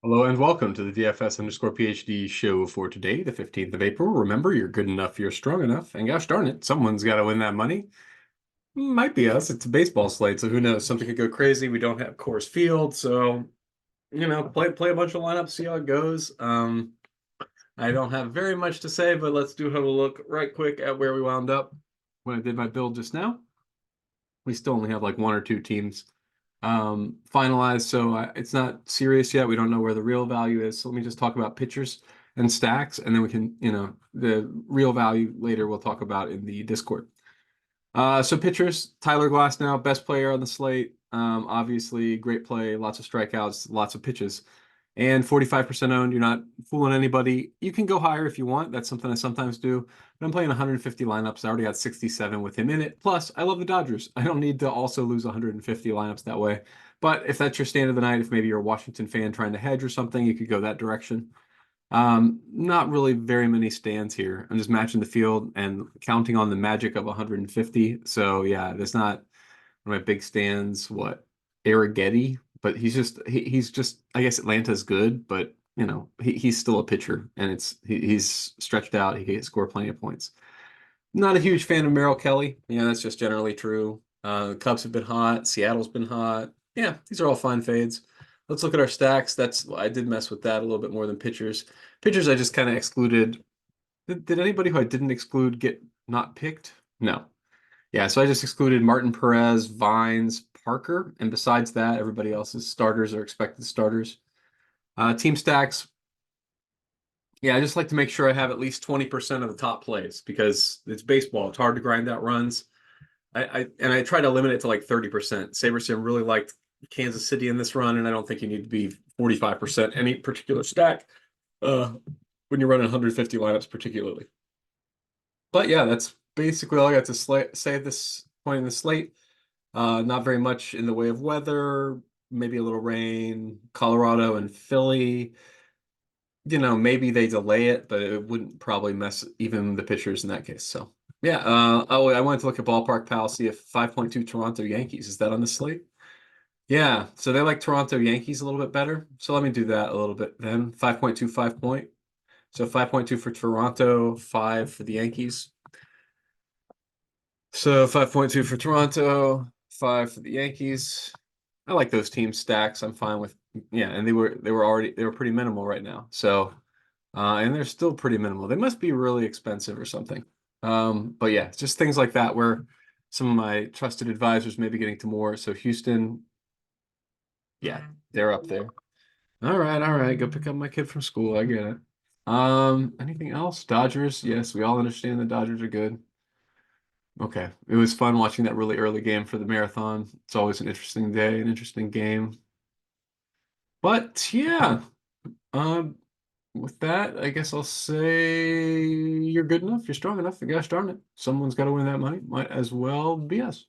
Hello and welcome to the DFS_PhD show for today, the 15th of April. Remember, you're good enough, you're strong enough, and gosh darn it, someone's got to win that money. Might be us. It's a baseball slate, so who knows? Something could go crazy. We don't have Coors Field, so play a bunch of lineups, see how it goes. I don't have very much to say, but let's have a look right quick at where we wound up when I did my build just now. We still only have like one or two teams finalized, so it's not serious yet. We don't know where the real value is. So let me just talk about pitchers and stacks, and then we can, the real value later we'll talk about in the Discord. So pitchers, Tyler Glasnow, best player on the slate. Obviously, great play, lots of strikeouts, lots of pitches, and 45% owned. You're not fooling anybody. You can go higher if you want. That's something I sometimes do. But I'm playing 150 lineups. I already got 67 with him in it. Plus, I love the Dodgers. I don't need to also lose 150 lineups that way. But if that's your stand of the night, if maybe you're a Washington fan trying to hedge or something, you could go that direction. Not really very many stands here. I'm just matching the field and counting on the magic of 150. So yeah, there's not one of my big stands. What, Arrighetti? But he's just I guess Atlanta's good, but he's still a pitcher and he's stretched out. He can score plenty of points. Not a huge fan of Merrill Kelly. Yeah, that's just generally true. The Cubs have been hot. Seattle's been hot. Yeah, these are all fine fades. Let's look at our stacks. I did mess with that a little bit more than pitchers. Pitchers I just kind of excluded. Did anybody who I didn't exclude get not picked? No. Yeah, so I just excluded Martin Perez, Vines, Parker, and besides that, everybody else's starters are expected starters. Team stacks. Yeah, I just like to make sure I have at least 20% of the top plays because it's baseball. It's hard to grind out runs. I try to limit it to like 30%. SaberSim really liked Kansas City in this run, and I don't think you need to be 45% any particular stack when you're running 150 lineups particularly. But yeah, that's basically all I got to say at this point in the slate. Not very much in the way of weather, maybe a little rain, Colorado and Philly. Maybe they delay it, but it wouldn't probably mess even the pitchers in that case. So yeah. Oh, I wanted to look at Ballpark Pal, see if 5.2 Toronto Yankees is that on the slate? Yeah, so they like Toronto Yankees a little bit better. So let me do that a little bit then. 5.2, 5 point. So 5.2 for Toronto, 5 for the Yankees. So 5.2 for Toronto, 5 for the Yankees. I like those team stacks. I'm fine with, yeah, and they were pretty minimal right now. So and they're still pretty minimal. They must be really expensive or something. But yeah, just things like that where some of my trusted advisors may be getting to more. So Houston, yeah, they're up there. All right. Go pick up my kid from school. I get it. Anything else? Dodgers. Yes, we all understand the Dodgers are good. Okay. It was fun watching that really early game for the marathon. It's always an interesting day, an interesting game. But yeah, um, with that, I guess I'll say you're good enough, you're strong enough, gosh darn it. Someone's got to win that money. Might as well be us.